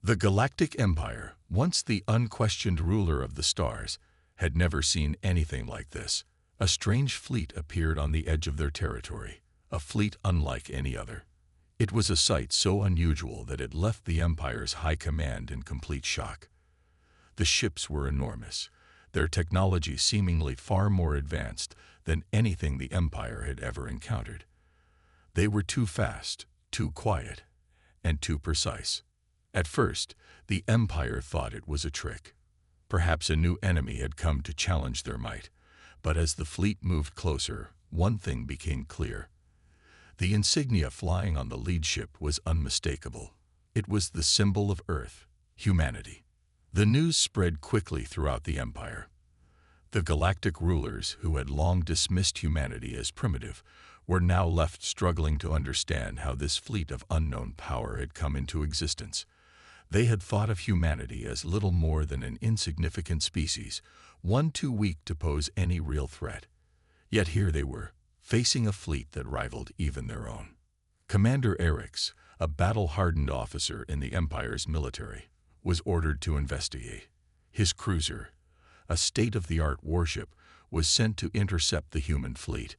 The Galactic Empire, once the unquestioned ruler of the stars, had never seen anything like this. A strange fleet appeared on the edge of their territory, a fleet unlike any other. It was a sight so unusual that it left the Empire's high command in complete shock. The ships were enormous, their technology seemingly far more advanced than anything the Empire had ever encountered. They were too fast, too quiet, and too precise. At first, the Empire thought it was a trick. Perhaps a new enemy had come to challenge their might. But as the fleet moved closer, one thing became clear. The insignia flying on the lead ship was unmistakable. It was the symbol of Earth, humanity. The news spread quickly throughout the Empire. The galactic rulers, who had long dismissed humanity as primitive, were now left struggling to understand how this fleet of unknown power had come into existence. They had thought of humanity as little more than an insignificant species, one too weak to pose any real threat. Yet here they were, facing a fleet that rivaled even their own. Commander Orcs, a battle-hardened officer in the Empire's military, was ordered to investigate. His cruiser, a state-of-the-art warship, was sent to intercept the human fleet.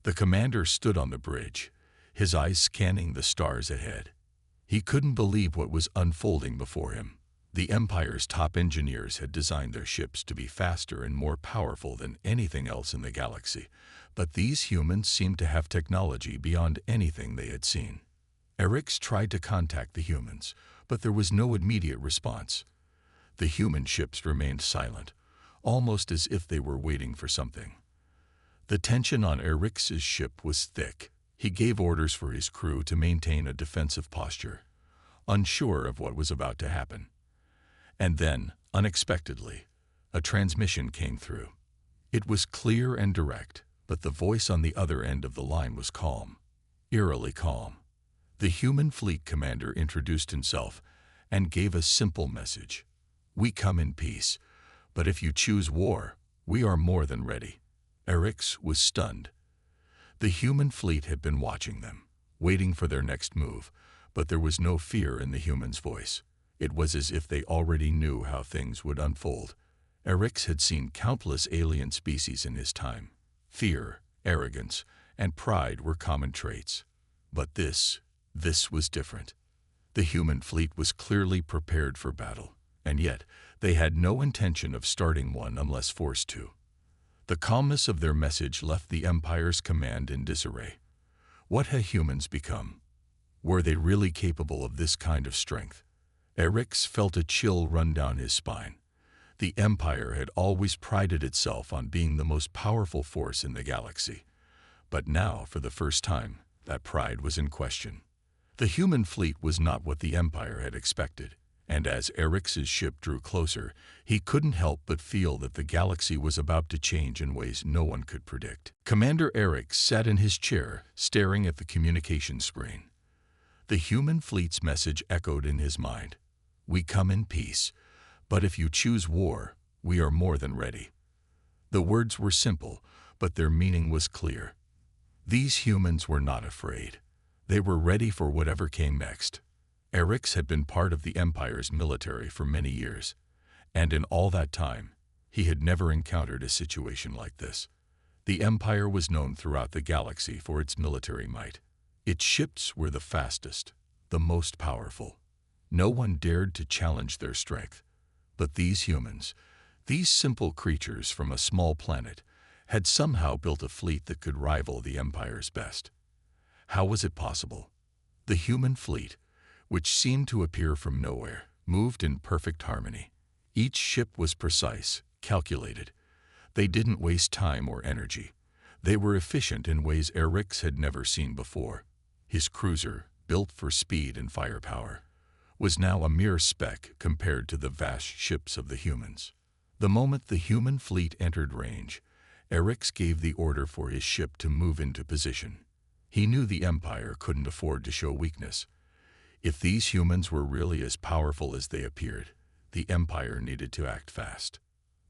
The commander stood on the bridge, his eyes scanning the stars ahead. He couldn't believe what was unfolding before him. The Empire's top engineers had designed their ships to be faster and more powerful than anything else in the galaxy, but these humans seemed to have technology beyond anything they had seen. Orcs tried to contact the humans, but there was no immediate response. The human ships remained silent, almost as if they were waiting for something. The tension on Orcs' ship was thick. He gave orders for his crew to maintain a defensive posture, unsure of what was about to happen. And then, unexpectedly, a transmission came through. It was clear and direct, but the voice on the other end of the line was calm, eerily calm. The human fleet commander introduced himself and gave a simple message. "We come in peace, but if you choose war, we are more than ready." Orcs was stunned. The human fleet had been watching them, waiting for their next move, but there was no fear in the human's voice. It was as if they already knew how things would unfold. Orcs had seen countless alien species in his time. Fear, arrogance, and pride were common traits. But this was different. The human fleet was clearly prepared for battle, and yet they had no intention of starting one unless forced to. The calmness of their message left the Empire's command in disarray. What had humans become? Were they really capable of this kind of strength? Orcs felt a chill run down his spine. The Empire had always prided itself on being the most powerful force in the galaxy. But now, for the first time, that pride was in question. The human fleet was not what the Empire had expected, and as Orcs' ship drew closer, he couldn't help but feel that the galaxy was about to change in ways no one could predict. Commander Orcs sat in his chair, staring at the communication screen. The human fleet's message echoed in his mind. "We come in peace, but if you choose war, we are more than ready." The words were simple, but their meaning was clear. These humans were not afraid. They were ready for whatever came next. Orcs had been part of the Empire's military for many years, and in all that time, he had never encountered a situation like this. The Empire was known throughout the galaxy for its military might. Its ships were the fastest, the most powerful. No one dared to challenge their strength. But these humans, these simple creatures from a small planet, had somehow built a fleet that could rival the Empire's best. How was it possible? The human fleet, which seemed to appear from nowhere, moved in perfect harmony. Each ship was precise, calculated. They didn't waste time or energy. They were efficient in ways Orcs had never seen before. His cruiser, built for speed and firepower, was now a mere speck compared to the vast ships of the humans. The moment the human fleet entered range, Orcs gave the order for his ship to move into position. He knew the Empire couldn't afford to show weakness. If these humans were really as powerful as they appeared, the Empire needed to act fast.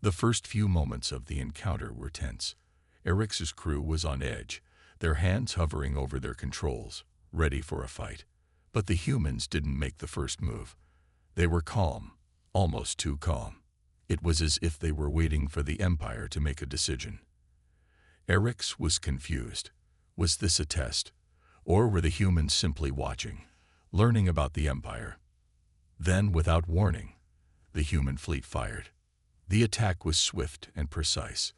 The first few moments of the encounter were tense. Orcs' crew was on edge, their hands hovering over their controls, ready for a fight. But the humans didn't make the first move. They were calm, almost too calm. It was as if they were waiting for the Empire to make a decision. Eric's was confused. Was this a test? Or were the humans simply watching, learning about the Empire? Then, without warning, the human fleet fired. The attack was swift and precise.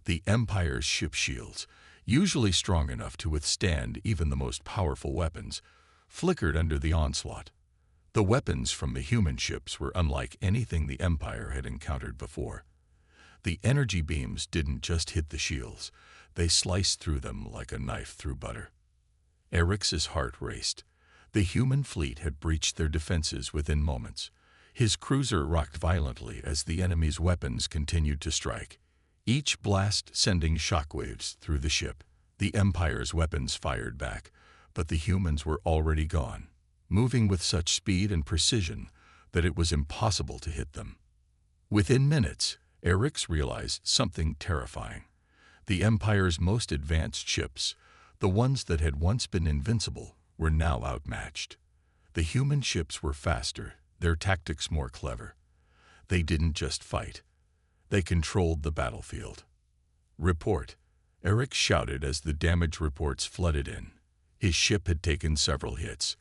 The Empire's ship shields, usually strong enough to withstand even the most powerful weapons, flickered under the onslaught. The weapons from the human ships were unlike anything the Empire had encountered before. The energy beams didn't just hit the shields, they sliced through them like a knife through butter. Eric's heart raced. The human fleet had breached their defenses within moments. His cruiser rocked violently as the enemy's weapons continued to strike, each blast sending shockwaves through the ship. The Empire's weapons fired back, but the humans were already gone, moving with such speed and precision that it was impossible to hit them. Within minutes, Eric's realized something terrifying. The Empire's most advanced ships, the ones that had once been invincible, were now outmatched. The human ships were faster, their tactics more clever. They didn't just fight. They controlled the battlefield. "Report," Eric shouted as the damage reports flooded in. His ship had taken several hits.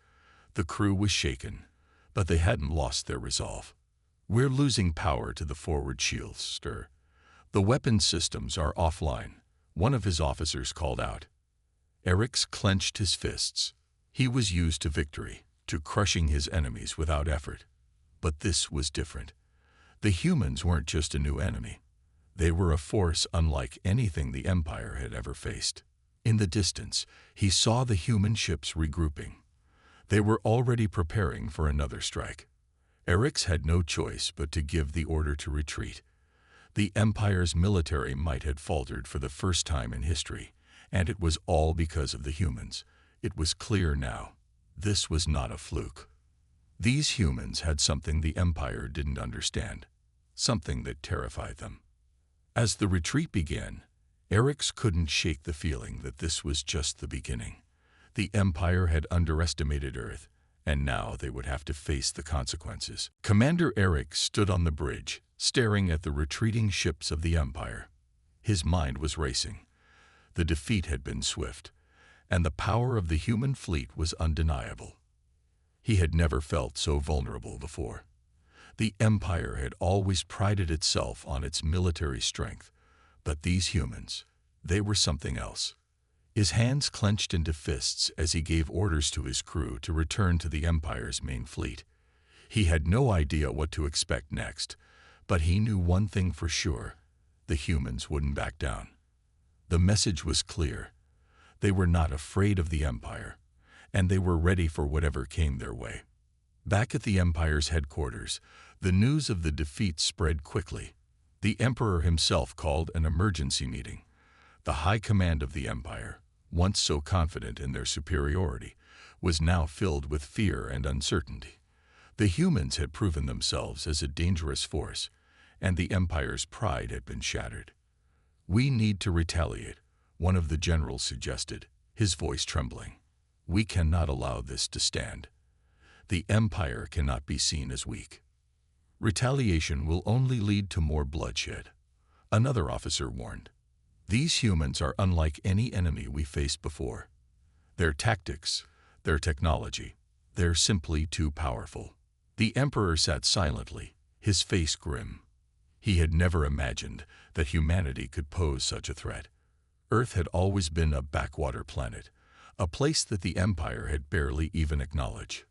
The crew was shaken, but they hadn't lost their resolve. "We're losing power to the forward shields, sir. The weapon systems are offline," one of his officers called out. Eric's clenched his fists. He was used to victory, to crushing his enemies without effort. But this was different. The humans weren't just a new enemy. They were a force unlike anything the Empire had ever faced. In the distance, he saw the human ships regrouping. They were already preparing for another strike. Eric's had no choice but to give the order to retreat. The Empire's military might had faltered for the first time in history, and it was all because of the humans. It was clear now. This was not a fluke. These humans had something the Empire didn't understand, something that terrified them. As the retreat began, Eric's couldn't shake the feeling that this was just the beginning. The Empire had underestimated Earth, and now they would have to face the consequences. Commander Eric stood on the bridge, staring at the retreating ships of the Empire. His mind was racing. The defeat had been swift, and the power of the human fleet was undeniable. He had never felt so vulnerable before. The Empire had always prided itself on its military strength, but these humans, they were something else. His hands clenched into fists as he gave orders to his crew to return to the Empire's main fleet. He had no idea what to expect next, but he knew one thing for sure: the humans wouldn't back down. The message was clear. They were not afraid of the Empire, and they were ready for whatever came their way. Back at the Empire's headquarters, the news of the defeat spread quickly. The Emperor himself called an emergency meeting. The high command of the Empire, once so confident in their superiority, was now filled with fear and uncertainty. The humans had proven themselves as a dangerous force, and the Empire's pride had been shattered. "We need to retaliate," one of the generals suggested, his voice trembling. "We cannot allow this to stand. The Empire cannot be seen as weak. Retaliation will only lead to more bloodshed," another officer warned. "These humans are unlike any enemy we faced before. Their tactics, their technology, they're simply too powerful." The Emperor sat silently, his face grim. He had never imagined that humanity could pose such a threat. Earth had always been a backwater planet, a place that the Empire had barely even acknowledged.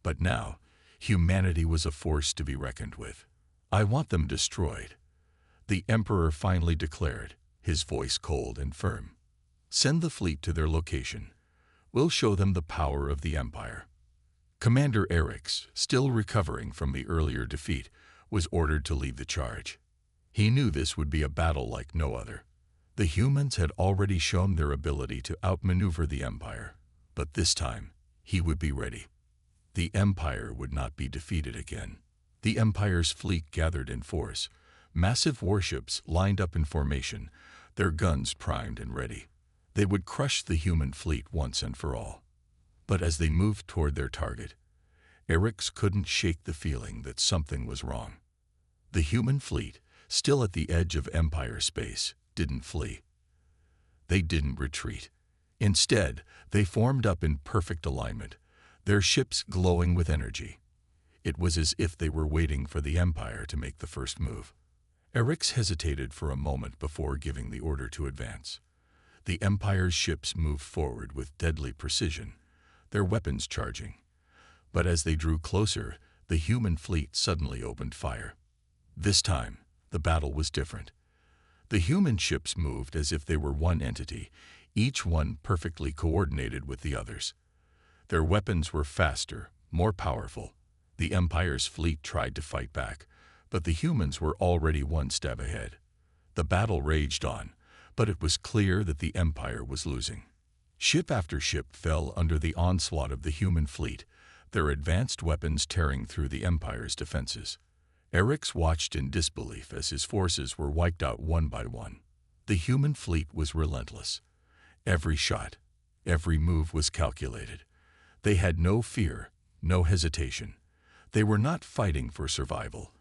But now, humanity was a force to be reckoned with. "I want them destroyed," the Emperor finally declared, his voice cold and firm. "Send the fleet to their location. We'll show them the power of the Empire." Commander Eric's, still recovering from the earlier defeat, was ordered to lead the charge. He knew this would be a battle like no other. The humans had already shown their ability to outmaneuver the Empire, but this time he would be ready. The Empire would not be defeated again. The Empire's fleet gathered in force. Massive warships lined up in formation, their guns primed and ready. They would crush the human fleet once and for all. But as they moved toward their target, Eric's couldn't shake the feeling that something was wrong. The human fleet, still at the edge of Empire space, didn't flee. They didn't retreat. Instead, they formed up in perfect alignment, their ships glowing with energy. It was as if they were waiting for the Empire to make the first move. Eric's hesitated for a moment before giving the order to advance. The Empire's ships moved forward with deadly precision, their weapons charging. But as they drew closer, the human fleet suddenly opened fire. This time, the battle was different. The human ships moved as if they were one entity, each one perfectly coordinated with the others. Their weapons were faster, more powerful. The Empire's fleet tried to fight back, but the humans were already one step ahead. The battle raged on, but it was clear that the Empire was losing. Ship after ship fell under the onslaught of the human fleet, their advanced weapons tearing through the Empire's defenses. Eric's watched in disbelief as his forces were wiped out one by one. The human fleet was relentless. Every shot, every move was calculated. They had no fear, no hesitation. They were not fighting for survival.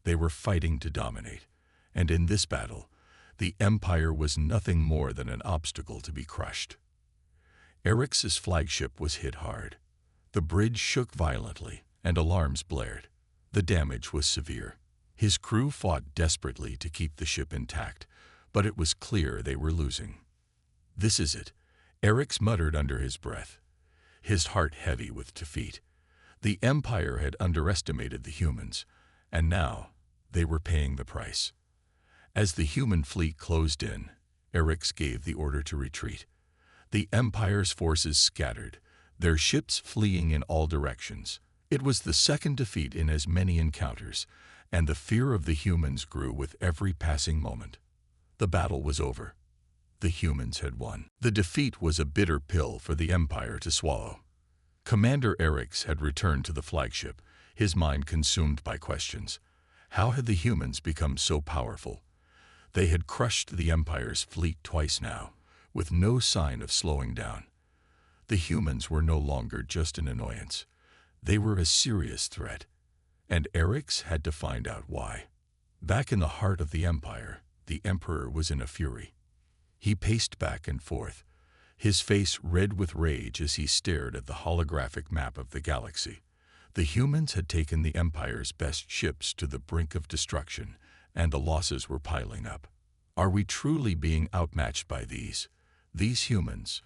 They were fighting to dominate. And in this battle, the Empire was nothing more than an obstacle to be crushed. Eric's flagship was hit hard. The bridge shook violently, and alarms blared. The damage was severe. His crew fought desperately to keep the ship intact, but it was clear they were losing. "This is it," Eric's muttered under his breath, his heart heavy with defeat. The Empire had underestimated the humans, and now they were paying the price. As the human fleet closed in, Eric's gave the order to retreat. The Empire's forces scattered, their ships fleeing in all directions. It was the second defeat in as many encounters, and the fear of the humans grew with every passing moment. The battle was over. The humans had won. The defeat was a bitter pill for the Empire to swallow. Commander Eric's had returned to the flagship, his mind consumed by questions. How had the humans become so powerful? They had crushed the Empire's fleet twice now, with no sign of slowing down. The humans were no longer just an annoyance. They were a serious threat, and Eric's had to find out why. Back in the heart of the Empire, the Emperor was in a fury. He paced back and forth, his face red with rage as he stared at the holographic map of the galaxy. The humans had taken the Empire's best ships to the brink of destruction, and the losses were piling up. Are we truly being outmatched by these humans?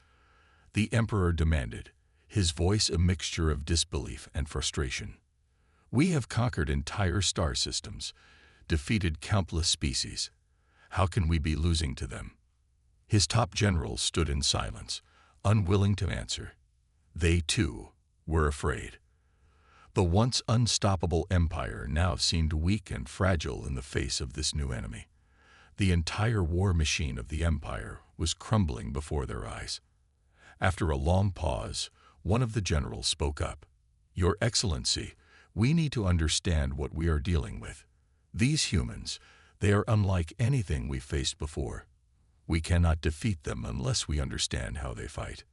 The Emperor demanded, his voice a mixture of disbelief and frustration. We have conquered entire star systems, defeated countless species. How can we be losing to them? His top generals stood in silence, unwilling to answer. They, too, were afraid. The once unstoppable Empire now seemed weak and fragile in the face of this new enemy. The entire war machine of the Empire was crumbling before their eyes. After a long pause, one of the generals spoke up. "Your Excellency, we need to understand what we are dealing with. These humans, they are unlike anything we've faced before. We cannot defeat them unless we understand how they fight."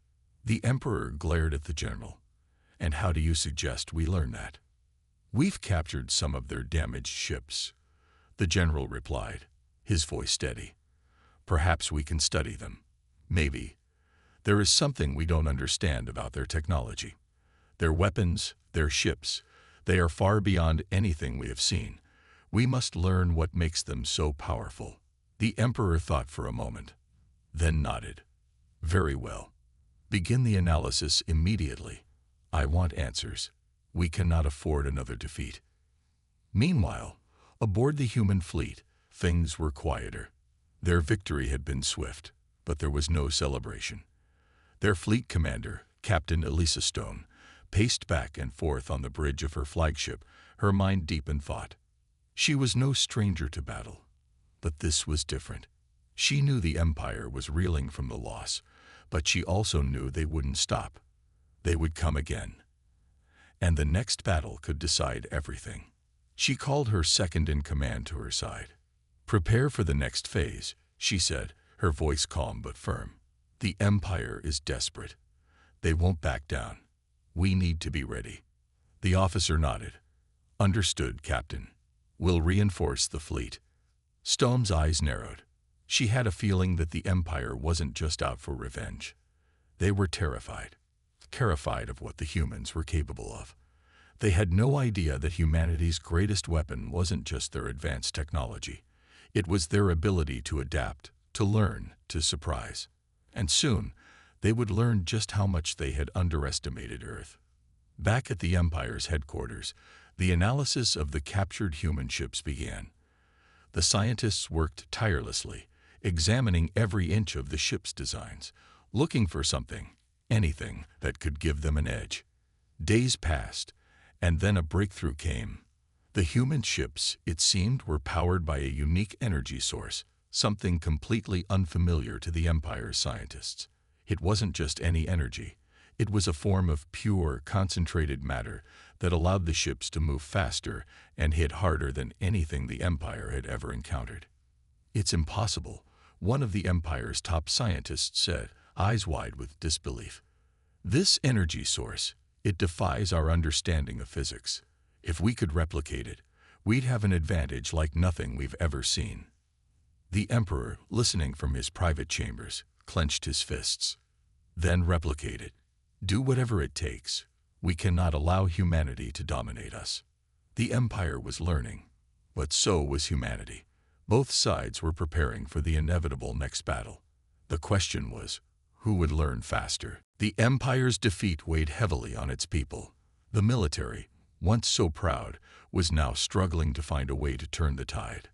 The Emperor glared at the general. "And how do you suggest we learn that?" "We've captured some of their damaged ships," the general replied, his voice steady. "Perhaps we can study them. Maybe. There is something we don't understand about their technology. Their weapons, their ships, they are far beyond anything we have seen. We must learn what makes them so powerful." The Emperor thought for a moment, then nodded. "Very well. Begin the analysis immediately. I want answers. We cannot afford another defeat." Meanwhile, aboard the human fleet, things were quieter. Their victory had been swift, but there was no celebration. Their fleet commander, Captain Elisa Stone, paced back and forth on the bridge of her flagship, her mind deep in thought. She was no stranger to battle, but this was different. She knew the Empire was reeling from the loss, but she also knew they wouldn't stop. They would come again. And the next battle could decide everything. She called her second-in-command to her side. "Prepare for the next phase," she said, her voice calm but firm. "The Empire is desperate. They won't back down. We need to be ready." The officer nodded. Understood, Captain. We'll reinforce the fleet. Stone's eyes narrowed. She had a feeling that the Empire wasn't just out for revenge. They were terrified. Terrified of what the humans were capable of. They had no idea that humanity's greatest weapon wasn't just their advanced technology. It was their ability to adapt, to learn, to surprise. And soon, they would learn just how much they had underestimated Earth. Back at the Empire's headquarters, the analysis of the captured human ships began. The scientists worked tirelessly, examining every inch of the ship's designs, looking for something, anything that could give them an edge. Days passed, and then a breakthrough came. The human ships, it seemed, were powered by a unique energy source, something completely unfamiliar to the Empire's scientists. It wasn't just any energy. It was a form of pure, concentrated matter that allowed the ships to move faster and hit harder than anything the Empire had ever encountered. "It's impossible," one of the Empire's top scientists said, eyes wide with disbelief. "This energy source, it defies our understanding of physics. If we could replicate it, we'd have an advantage like nothing we've ever seen." The Emperor, listening from his private chambers, clenched his fists. "Then replicate it. Do whatever it takes. We cannot allow humanity to dominate us." The Empire was learning, but so was humanity. Both sides were preparing for the inevitable next battle. The question was, who would learn faster? The Empire's defeat weighed heavily on its people. The military, once so proud, was now struggling to find a way to turn the tide.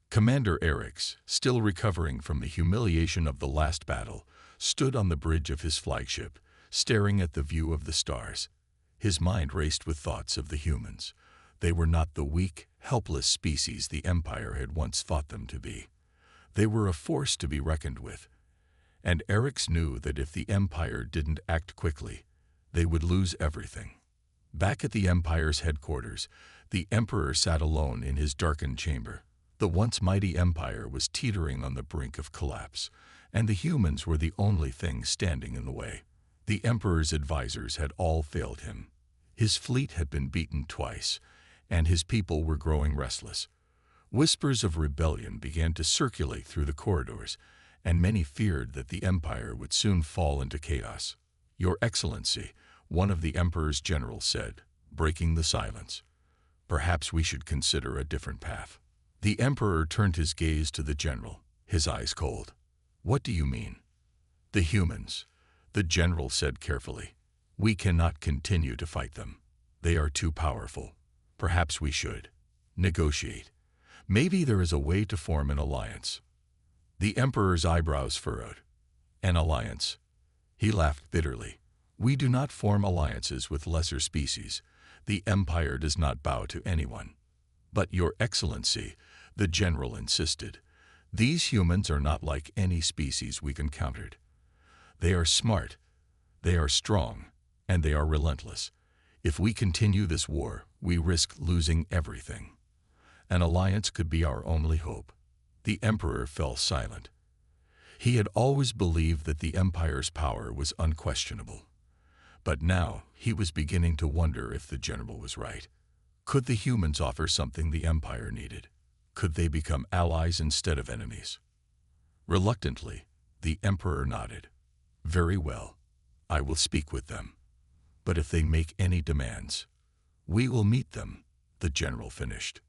Commander Orcs, still recovering from the humiliation of the last battle, stood on the bridge of his flagship, staring at the view of the stars. His mind raced with thoughts of the humans. They were not the weak, helpless species the Empire had once thought them to be. They were a force to be reckoned with. And Orcs knew that if the Empire didn't act quickly, they would lose everything. Back at the Empire's headquarters, the Emperor sat alone in his darkened chamber. The once mighty Empire was teetering on the brink of collapse, and the humans were the only thing standing in the way. The Emperor's advisors had all failed him. His fleet had been beaten twice, and his people were growing restless. Whispers of rebellion began to circulate through the corridors, and many feared that the Empire would soon fall into chaos. "Your Excellency," one of the Emperor's generals said, breaking the silence, "perhaps we should consider a different path." The Emperor turned his gaze to the general, his eyes cold. "What do you mean?" "The humans," the general said carefully. "We cannot continue to fight them. They are too powerful. Perhaps we should negotiate. Maybe there is a way to form an alliance." The Emperor's eyebrows furrowed. "An alliance?" He laughed bitterly. "We do not form alliances with lesser species. The Empire does not bow to anyone." "But, Your Excellency," the general insisted, "these humans are not like any species we've encountered. They are smart, they are strong, and they are relentless. If we continue this war, we risk losing everything. An alliance could be our only hope." The Emperor fell silent. He had always believed that the Empire's power was unquestionable. But now he was beginning to wonder if the general was right. Could the humans offer something the Empire needed? Could they become allies instead of enemies? Reluctantly, the Emperor nodded. "Very well, I will speak with them. But if they make any demands, we will meet them," the general finished.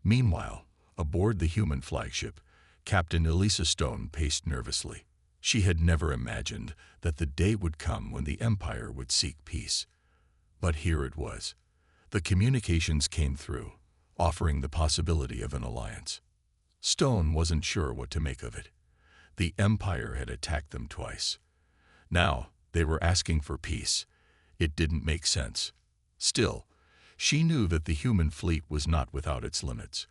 Meanwhile, aboard the human flagship, Captain Elisa Stone paced nervously. She had never imagined that the day would come when the Empire would seek peace. But here it was. The communications came through, offering the possibility of an alliance. Stone wasn't sure what to make of it. The Empire had attacked them twice. Now they were asking for peace. It didn't make sense. Still, she knew that the human fleet was not without its limits.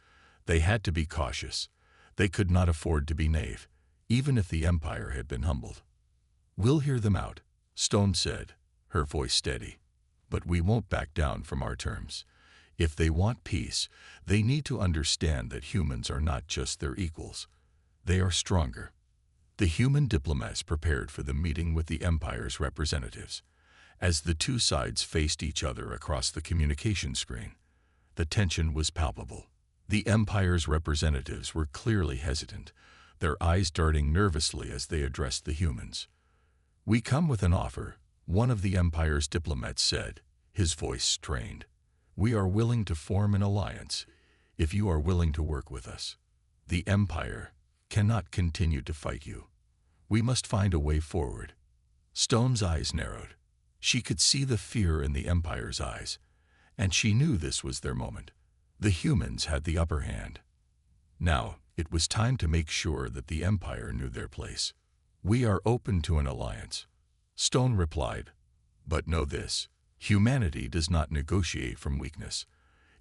They had to be cautious. They could not afford to be naive, even if the Empire had been humbled. "We'll hear them out," Stone said, her voice steady. "But we won't back down from our terms. If they want peace, they need to understand that humans are not just their equals. They are stronger." The human diplomats prepared for the meeting with the Empire's representatives. As the two sides faced each other across the communication screen, the tension was palpable. The Empire's representatives were clearly hesitant, their eyes darting nervously as they addressed the humans. "We come with an offer," one of the Empire's diplomats said, his voice strained. "We are willing to form an alliance if you are willing to work with us. The Empire cannot continue to fight you. We must find a way forward." Stone's eyes narrowed. She could see the fear in the Empire's eyes, and she knew this was their moment. The humans had the upper hand. Now, it was time to make sure that the Empire knew their place. "We are open to an alliance," Stone replied. "But know this, humanity does not negotiate from weakness.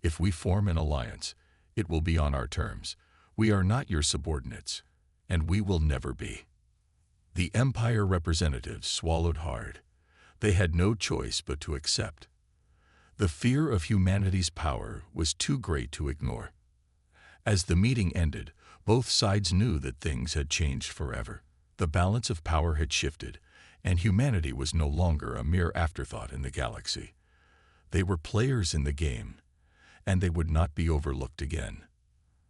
If we form an alliance, it will be on our terms. We are not your subordinates, and we will never be." The Empire representatives swallowed hard. They had no choice but to accept. The fear of humanity's power was too great to ignore. As the meeting ended, both sides knew that things had changed forever. The balance of power had shifted, and humanity was no longer a mere afterthought in the galaxy. They were players in the game, and they would not be overlooked again.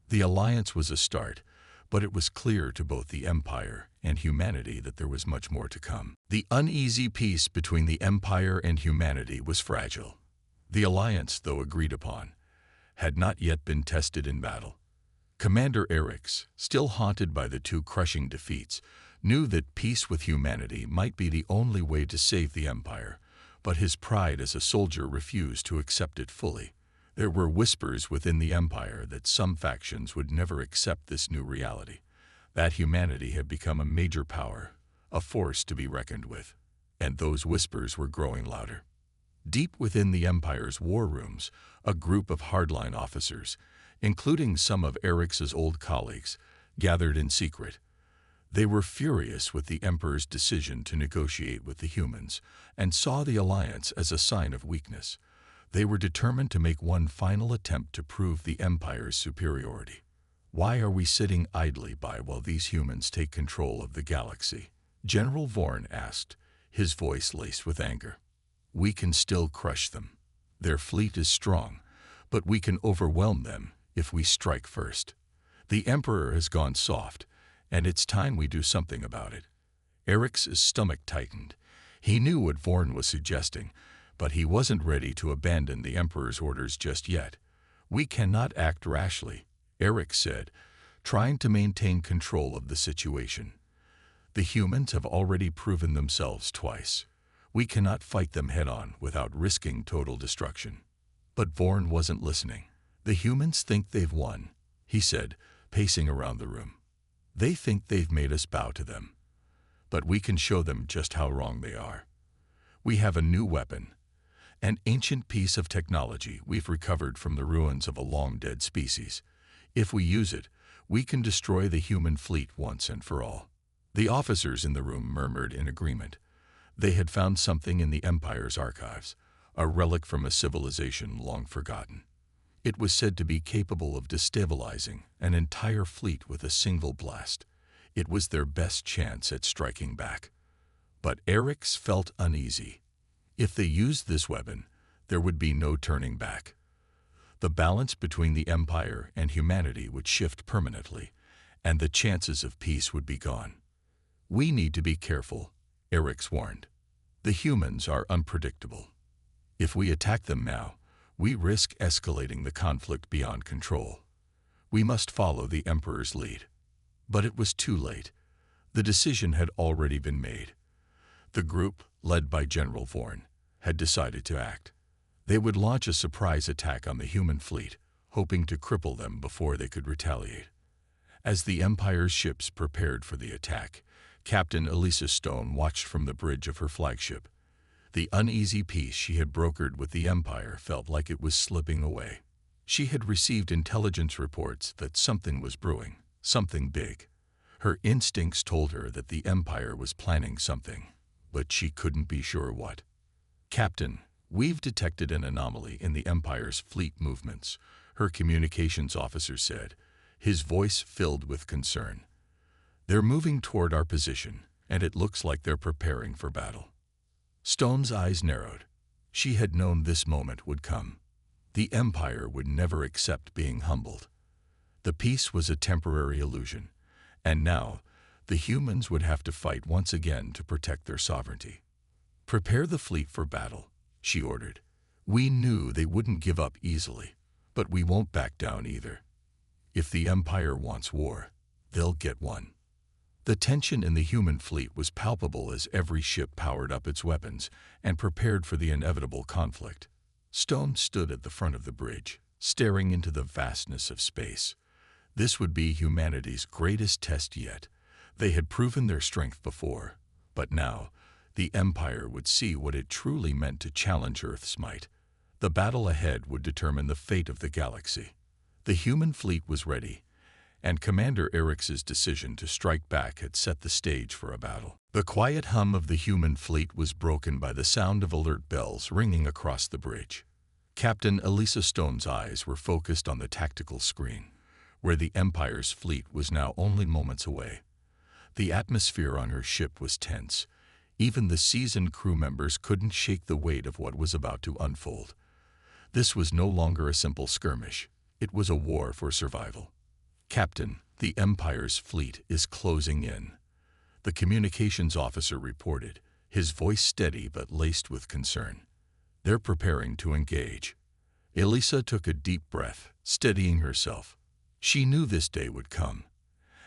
The alliance was a start, but it was clear to both the Empire and humanity that there was much more to come. The uneasy peace between the Empire and humanity was fragile. The alliance, though agreed upon, had not yet been tested in battle. Commander Orcs, still haunted by the two crushing defeats, knew that peace with humanity might be the only way to save the Empire, but his pride as a soldier refused to accept it fully. There were whispers within the Empire that some factions would never accept this new reality, that humanity had become a major power, a force to be reckoned with, and those whispers were growing louder. Deep within the Empire's war rooms, a group of hardline officers, including some of Orcs' old colleagues, gathered in secret. They were furious with the Emperor's decision to negotiate with the humans and saw the alliance as a sign of weakness. They were determined to make one final attempt to prove the Empire's superiority. "Why are we sitting idly by while these humans take control of the galaxy?" General Vorn asked, his voice laced with anger. "We can still crush them. Their fleet is strong, but we can overwhelm them if we strike first. The Emperor has gone soft, and it's time we do something about it." Orcs' stomach tightened. He knew what Vorn was suggesting, but he wasn't ready to abandon the Emperor's orders just yet. "We cannot act rashly," Orcs said, trying to maintain control of the situation. "The humans have already proven themselves twice. We cannot fight them head-on without risking total destruction." But Vorn wasn't listening. "The humans think they've won," he said, pacing around the room. "They think they've made us bow to them. But we can show them just how wrong they are. We have a new weapon, an ancient piece of technology we've recovered from the ruins of a long-dead species. If we use it, we can destroy the human fleet once and for all." The officers in the room murmured in agreement. They had found something in the Empire's archives, a relic from a civilization long forgotten. It was said to be capable of destabilizing an entire fleet with a single blast. It was their best chance at striking back. But Orcs felt uneasy. If they used this weapon, there would be no turning back. The balance between the Empire and humanity would shift permanently, and the chances of peace would be gone. "We need to be careful," Orcs warned. "The humans are unpredictable. If we attack them now, we risk escalating the conflict beyond control. We must follow the Emperor's lead." But it was too late. The decision had already been made. The group, led by General Vorn, had decided to act. They would launch a surprise attack on the human fleet, hoping to cripple them before they could retaliate. As the Empire's ships prepared for the attack, Captain Elisa Stone watched from the bridge of her flagship. The uneasy peace she had brokered with the Empire felt like it was slipping away. She had received intelligence reports that something was brewing, something big. Her instincts told her that the Empire was planning something, but she couldn't be sure what. "Captain, we've detected an anomaly in the Empire's fleet movements," her communications officer said, his voice filled with concern. "They're moving toward our position, and it looks like they're preparing for battle." Stone's eyes narrowed. She had known this moment would come. The Empire would never accept being humbled. The peace was a temporary illusion, and now the humans would have to fight once again to protect their sovereignty. "Prepare the fleet for battle," she ordered. "We knew they wouldn't give up easily, but we won't back down either. If the Empire wants war, they'll get one." The tension in the human fleet was palpable as every ship powered up its weapons and prepared for the inevitable conflict. Stone stood at the front of the bridge, staring into the vastness of space. This would be humanity's greatest test yet. They had proven their strength before, but now the Empire would see what it truly meant to challenge Earth's might. The battle ahead would determine the fate of the galaxy. The human fleet was ready, and Commander Eric's decision to strike back had set the stage for a battle. The quiet hum of the human fleet was broken by the sound of alert bells ringing across the bridge. Captain Elisa Stone's eyes were focused on the tactical screen, where the Empire's fleet was now only moments away. The atmosphere on her ship was tense. Even the seasoned crew members couldn't shake the weight of what was about to unfold. This was no longer a simple skirmish. It was a war for survival. "Captain, the Empire's fleet is closing in," the communications officer reported, his voice steady but laced with concern. "They're preparing to engage." Elisa took a deep breath, steadying herself. She knew this day would come,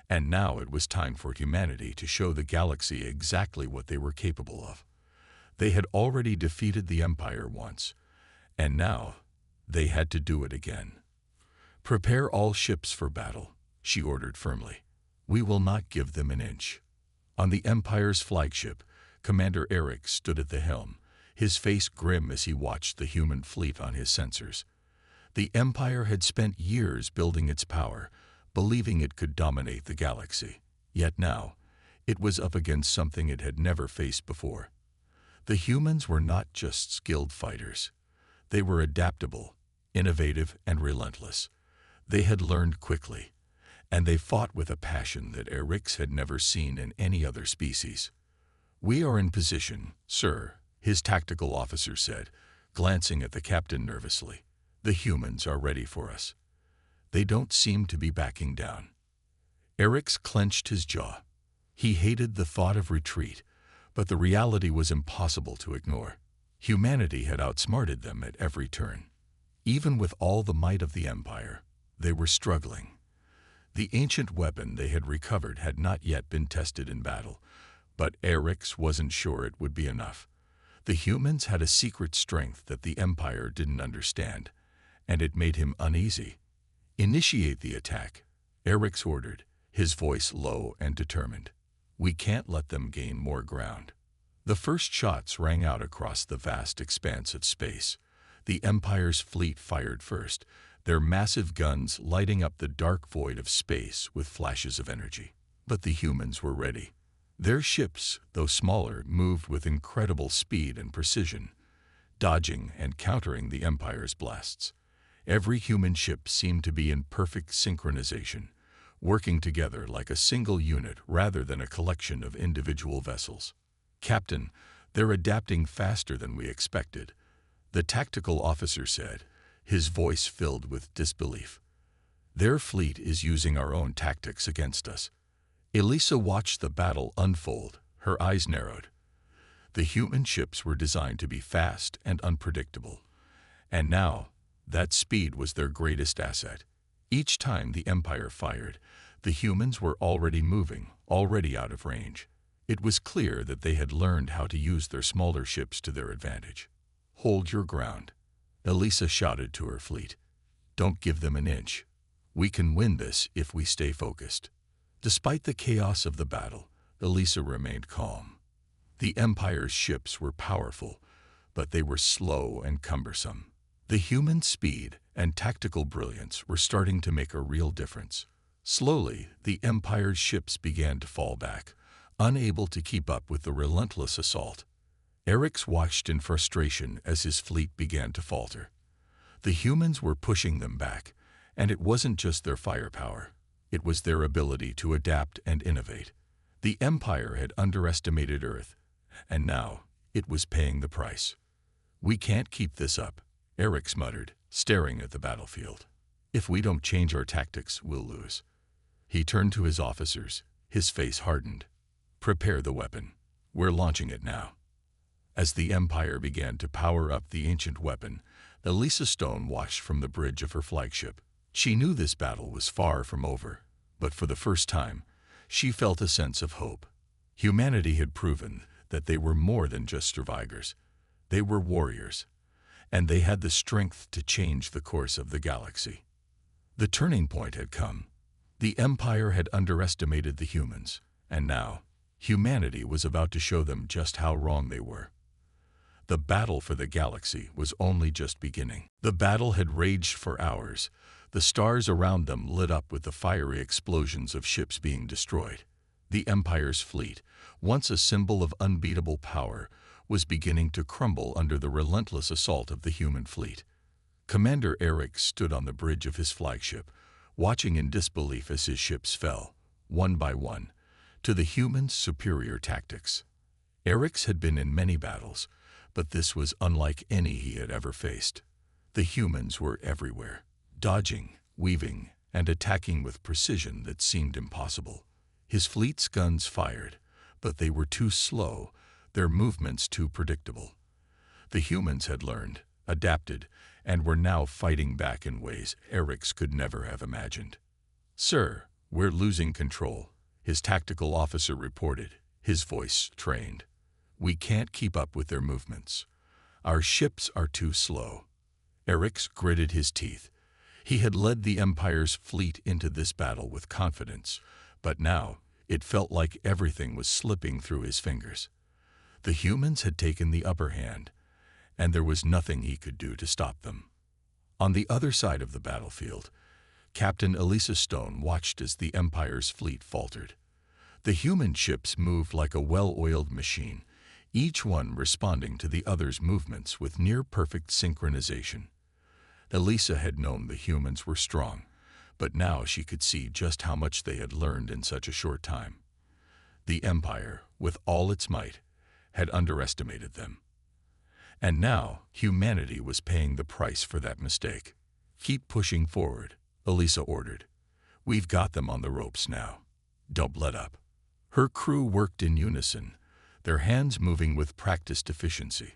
and now it was time for humanity to show the galaxy exactly what they were capable of. They had already defeated the Empire once, and now they had to do it again. "Prepare all ships for battle," she ordered firmly. "We will not give them an inch." On the Empire's flagship, Commander Eric stood at the helm, his face grim as he watched the human fleet on his sensors. The Empire had spent years building its power, believing it could dominate the galaxy. Yet now, it was up against something it had never faced before. The humans were not just skilled fighters. They were adaptable, innovative, and relentless. They had learned quickly, and they fought with a passion that Eric's had never seen in any other species. "We are in position, sir," his tactical officer said, glancing at the captain nervously. "The humans are ready for us. They don't seem to be backing down." Eric's clenched his jaw. He hated the thought of retreat, but the reality was impossible to ignore. Humanity had outsmarted them at every turn. Even with all the might of the Empire, they were struggling. The ancient weapon they had recovered had not yet been tested in battle, but Eric's wasn't sure it would be enough. The humans had a secret strength that the Empire didn't understand, and it made him uneasy. "Initiate the attack," Eric's ordered, his voice low and determined. "We can't let them gain more ground." The first shots rang out across the vast expanse of space. The Empire's fleet fired first, their massive guns lighting up the dark void of space with flashes of energy. But the humans were ready. Their ships, though smaller, moved with incredible speed and precision, dodging and countering the Empire's blasts. Every human ship seemed to be in perfect synchronization, working together like a single unit rather than a collection of individual vessels. "Captain, they're adapting faster than we expected," the tactical officer said, his voice filled with disbelief. "Their fleet is using our own tactics against us." Elisa watched the battle unfold, her eyes narrowed. The human ships were designed to be fast and unpredictable, and now that speed was their greatest asset. Each time the Empire fired, the humans were already moving, already out of range. It was clear that they had learned how to use their smaller ships to their advantage. "Hold your ground," Elisa shouted to her fleet. "Don't give them an inch. We can win this if we stay focused." Despite the chaos of the battle, Elisa remained calm. The Empire's ships were powerful, but they were slow and cumbersome. The human speed and tactical brilliance were starting to make a real difference. Slowly, the Empire's ships began to fall back, unable to keep up with the relentless assault. Eric's watched in frustration as his fleet began to falter. The humans were pushing them back, and it wasn't just their firepower. It was their ability to adapt and innovate. The Empire had underestimated Earth, and now It was paying the price. "We can't keep this up," Eric's muttered, staring at the battlefield. "If we don't change our tactics, we'll lose." He turned to his officers, his face hardened. "Prepare the weapon. We're launching it now." As the Empire began to power up the ancient weapon, Elisa Stone watched from the bridge of her flagship. She knew this battle was far from over, but for the first time, she felt a sense of hope. Humanity had proven that they were more than just survivors. They were warriors, and they had the strength to change the course of the galaxy. The turning point had come. The Empire had underestimated the humans, and now, humanity was about to show them just how wrong they were. The battle for the galaxy was only just beginning. The battle had raged for hours. The stars around them lit up with the fiery explosions of ships being destroyed. The Empire's fleet, once a symbol of unbeatable power, was beginning to crumble under the relentless assault of the human fleet. Commander Eric stood on the bridge of his flagship, watching in disbelief as his ships fell, one by one, to the humans' superior tactics. Eric's had been in many battles, but this was unlike any he had ever faced. The humans were everywhere, dodging, weaving, and attacking with precision that seemed impossible. His fleet's guns fired, but they were too slow, their movements too predictable. The humans had learned, adapted, and were now fighting back in ways Eric's could never have imagined. "Sir, we're losing control," his tactical officer reported, his voice trained. "We can't keep up with their movements. Our ships are too slow." Eric's gritted his teeth. He had led the Empire's fleet into this battle with confidence, but now it felt like everything was slipping through his fingers. The humans had taken the upper hand, and there was nothing he could do to stop them. On the other side of the battlefield, Captain Elisa Stone watched as the Empire's fleet faltered. The human ships moved like a well-oiled machine, each one responding to the other's movements with near-perfect synchronization. Elisa had known the humans were strong, but now she could see just how much they had learned in such a short time. The Empire, with all its might, had underestimated them. And now humanity was paying the price for that mistake. "Keep pushing forward," Elisa ordered. "We've got them on the ropes now. Don't let up." Her crew worked in unison, their hands moving with practiced efficiency.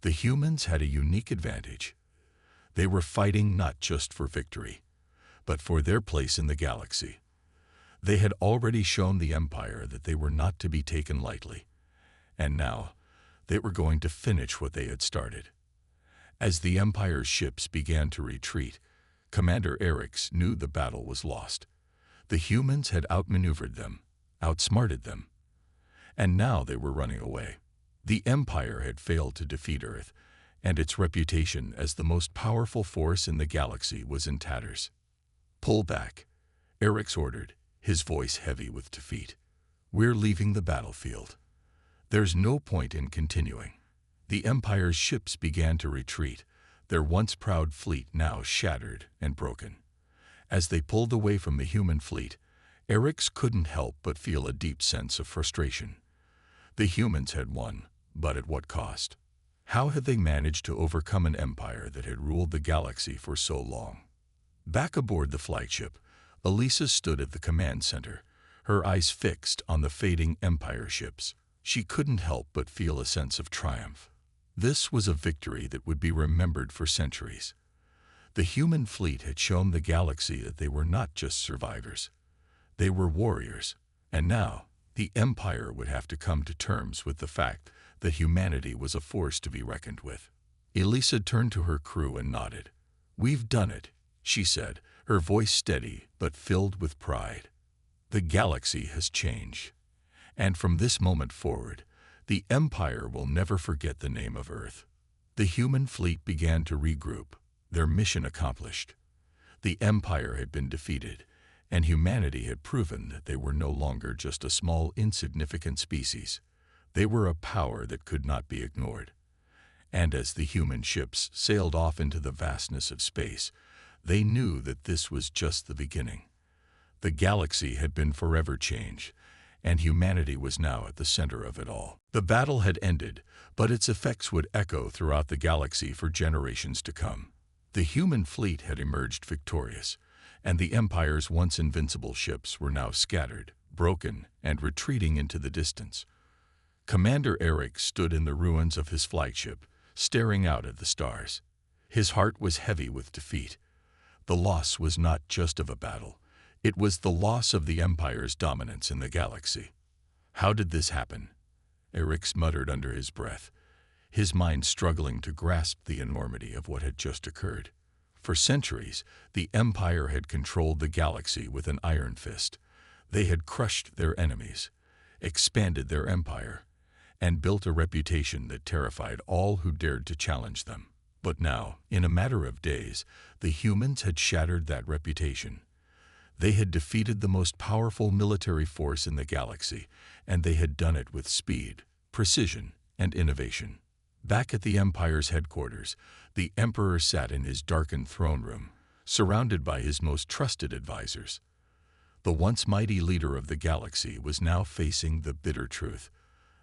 The humans had a unique advantage. They were fighting not just for victory, but for their place in the galaxy. They had already shown the Empire that they were not to be taken lightly, and now they were going to finish what they had started. As the Empire's ships began to retreat, Commander Eric's knew the battle was lost. The humans had outmaneuvered them, outsmarted them, and now they were running away. The Empire had failed to defeat Earth, and its reputation as the most powerful force in the galaxy was in tatters. "Pull back," Eric's ordered, his voice heavy with defeat. "We're leaving the battlefield. There's no point in continuing." The Empire's ships began to retreat, their once proud fleet now shattered and broken. As they pulled away from the human fleet, Eric's couldn't help but feel a deep sense of frustration. The humans had won, but at what cost? How had they managed to overcome an empire that had ruled the galaxy for so long? Back aboard the flagship, Elisa stood at the command center, her eyes fixed on the fading Empire ships. She couldn't help but feel a sense of triumph. This was a victory that would be remembered for centuries. The human fleet had shown the galaxy that they were not just survivors. They were warriors, and now the Empire would have to come to terms with the fact that humanity was a force to be reckoned with. Elisa turned to her crew and nodded. "We've done it," she said, her voice steady but filled with pride. "The galaxy has changed, and from this moment forward, the Empire will never forget the name of Earth." The human fleet began to regroup, their mission accomplished. The Empire had been defeated, and humanity had proven that they were no longer just a small, insignificant species. They were a power that could not be ignored. And as the human ships sailed off into the vastness of space, they knew that this was just the beginning. The galaxy had been forever changed, and humanity was now at the center of it all. The battle had ended, but its effects would echo throughout the galaxy for generations to come. The human fleet had emerged victorious, and the Empire's once invincible ships were now scattered, broken, and retreating into the distance. Commander Eric stood in the ruins of his flagship, staring out at the stars. His heart was heavy with defeat. The loss was not just of a battle. It was the loss of the Empire's dominance in the galaxy. How did this happen? Eric muttered under his breath, his mind struggling to grasp the enormity of what had just occurred. For centuries, the Empire had controlled the galaxy with an iron fist. They had crushed their enemies, expanded their empire, and built a reputation that terrified all who dared to challenge them. But now, in a matter of days, the humans had shattered that reputation. They had defeated the most powerful military force in the galaxy, and they had done it with speed, precision, and innovation. Back at the Empire's headquarters, the Emperor sat in his darkened throne room, surrounded by his most trusted advisors. The once mighty leader of the galaxy was now facing the bitter truth.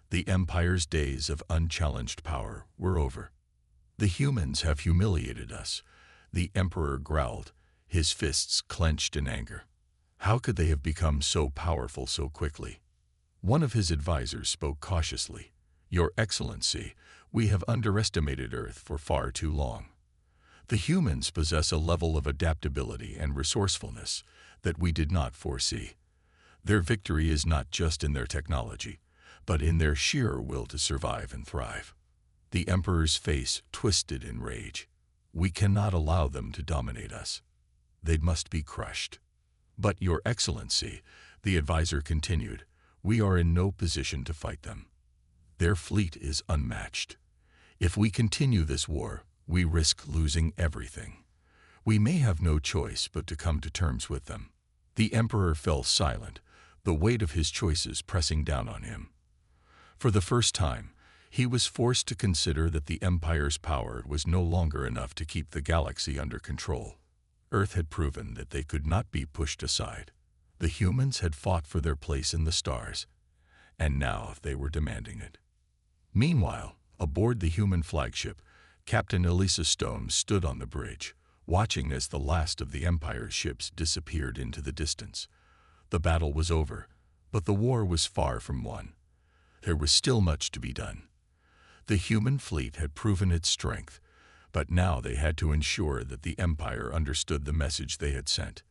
The Empire's days of unchallenged power were over. "The humans have humiliated us," the Emperor growled, his fists clenched in anger. How could they have become so powerful so quickly? One of his advisors spoke cautiously. "Your Excellency, we have underestimated Earth for far too long. The humans possess a level of adaptability and resourcefulness that we did not foresee. Their victory is not just in their technology, but in their sheer will to survive and thrive." The Emperor's face twisted in rage. "We cannot allow them to dominate us. They must be crushed." "But, Your Excellency," the advisor continued, "we are in no position to fight them. Their fleet is unmatched. If we continue this war, we risk losing everything. We may have no choice but to come to terms with them." The Emperor fell silent, the weight of his choices pressing down on him. For the first time, he was forced to consider that the Empire's power was no longer enough to keep the galaxy under control. Earth had proven that they could not be pushed aside. The humans had fought for their place in the stars, and now they were demanding it. Meanwhile, aboard the human flagship, Captain Elisa Stone stood on the bridge, watching as the last of the Empire's ships disappeared into the distance. The battle was over, but the war was far from won. There was still much to be done. The human fleet had proven its strength, but now they had to ensure that the Empire understood the message they had sent.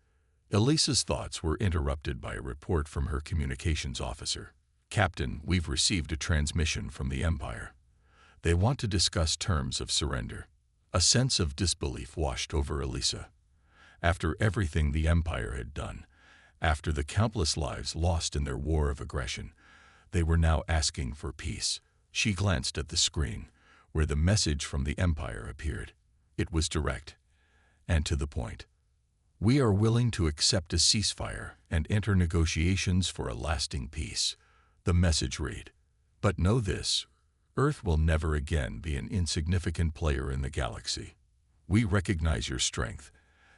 Elisa's thoughts were interrupted by a report from her communications officer. "Captain, we've received a transmission from the Empire. They want to discuss terms of surrender." A sense of disbelief washed over Elisa. After everything the Empire had done, after the countless lives lost in their war of aggression, they were now asking for peace. She glanced at the screen, where the message from the Empire appeared. It was direct and to the point. "We are willing to accept a ceasefire and enter negotiations for a lasting peace," the message read. "But know this, Earth will never again be an insignificant player in the galaxy. We recognize your strength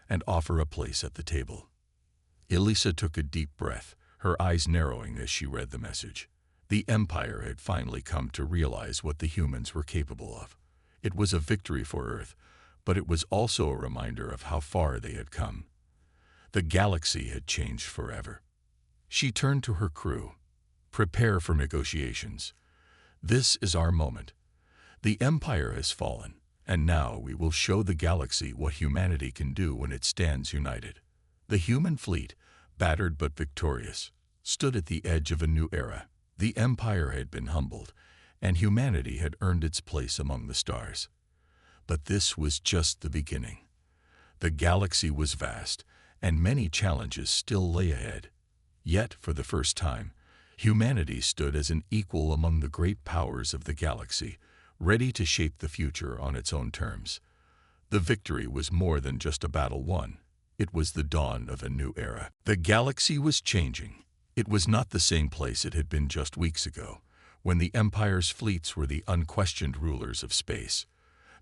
and offer a place at the table." Elisa took a deep breath, her eyes narrowing as she read the message. The Empire had finally come to realize what the humans were capable of. It was a victory for Earth, but it was also a reminder of how far they had come. The galaxy had changed forever. She turned to her crew. "Prepare for negotiations. This is our moment. The Empire has fallen, and now we will show the galaxy what humanity can do when it stands united." The human fleet, battered but victorious, stood at the edge of a new era. The Empire had been humbled, and humanity had earned its place among the stars. But this was just the beginning. The galaxy was vast, and many challenges still lay ahead. Yet, for the first time, humanity stood as an equal among the great powers of the galaxy, ready to shape the future on its own terms. The victory was more than just a battle won. It was the dawn of a new era. The galaxy was changing. It was not the same place it had been just weeks ago, when the Empire's fleets were the unquestioned rulers of space.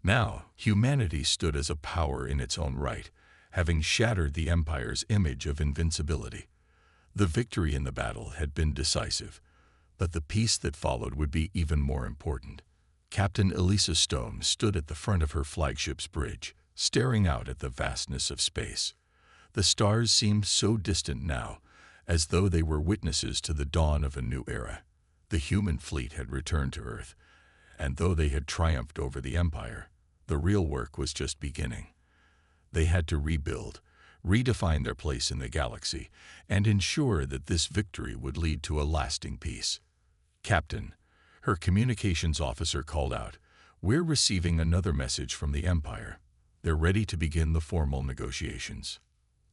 Now, humanity stood as a power in its own right, having shattered the Empire's image of invincibility. The victory in the battle had been decisive, but the peace that followed would be even more important. Captain Elisa Stone stood at the front of her flagship's bridge, staring out at the vastness of space. The stars seemed so distant now, as though they were witnesses to the dawn of a new era. The human fleet had returned to Earth, and though they had triumphed over the Empire, the real work was just beginning. They had to rebuild, redefine their place in the galaxy, and ensure that this victory would lead to a lasting peace. "Captain," her communications officer called out, "we're receiving another message from the Empire. They're ready to begin the formal negotiations."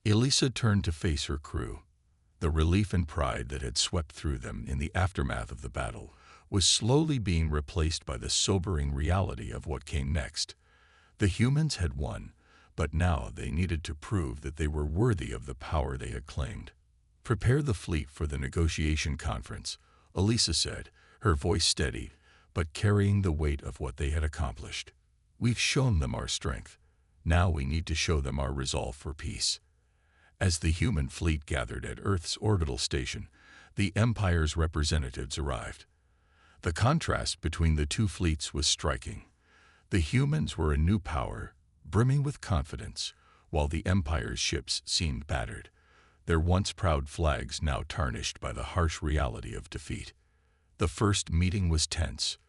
Elisa turned to face her crew. The relief and pride that had swept through them in the aftermath of the battle was slowly being replaced by the sobering reality of what came next. The humans had won, but now they needed to prove that they were worthy of the power they had claimed. "Prepare the fleet for the negotiation conference," Elisa said, her voice steady, but carrying the weight of what they had accomplished. "We've shown them our strength. Now we need to show them our resolve for peace." As the human fleet gathered at Earth's orbital station, the Empire's representatives arrived. The contrast between the two fleets was striking. The humans were a new power, brimming with confidence, while the Empire's ships seemed battered, their once proud flags now tarnished by the harsh reality of defeat. The first meeting was tense.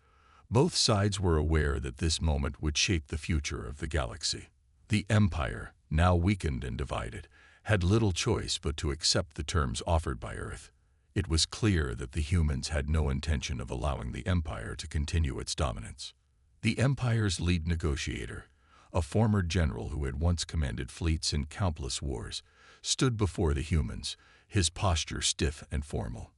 Both sides were aware that this moment would shape the future of the galaxy. The Empire, now weakened and divided, had little choice but to accept the terms offered by Earth. It was clear that the humans had no intention of allowing the Empire to continue its dominance. The Empire's lead negotiator, a former general who had once commanded fleets in countless wars, stood before the humans, his posture stiff and formal.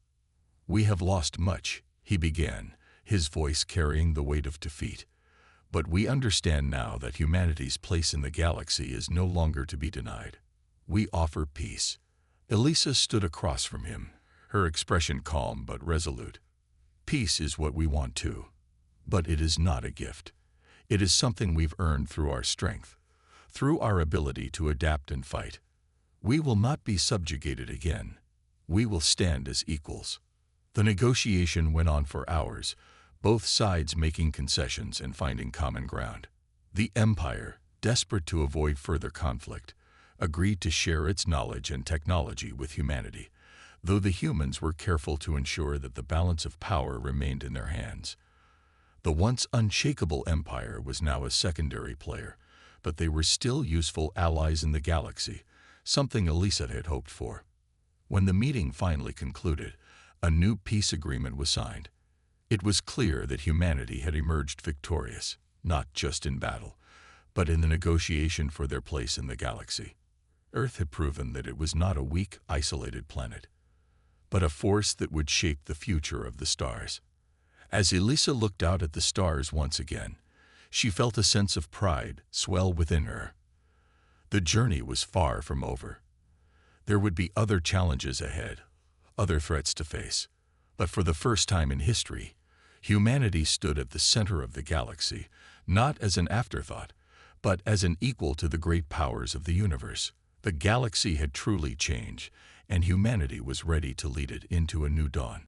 "We have lost much," he began, his voice carrying the weight of defeat. "But we understand now that humanity's place in the galaxy is no longer to be denied. We offer peace." Elisa stood across from him, her expression calm but resolute. "Peace is what we want too. But it is not a gift. It is something we've earned through our strength, through our ability to adapt and fight. We will not be subjugated again. We will stand as equals." The negotiation went on for hours, both sides making concessions and finding common ground. The Empire, desperate to avoid further conflict, agreed to share its knowledge and technology with humanity, though the humans were careful to ensure that the balance of power remained in their hands. The once unshakable Empire was now a secondary player, but they were still useful allies in the galaxy, something Elisa had hoped for. When the meeting finally concluded, a new peace agreement was signed. It was clear that humanity had emerged victorious, not just in battle, but in the negotiation for their place in the galaxy. Earth had proven that it was not a weak, isolated planet, but a force that would shape the future of the stars. As Elisa looked out at the stars once again, she felt a sense of pride swell within her. The journey was far from over. There would be other challenges ahead, other threats to face, but for the first time in history, humanity stood at the center of the galaxy, not as an afterthought, but as an equal to the great powers of the universe. The galaxy had truly changed, and humanity was ready to lead it into a new dawn.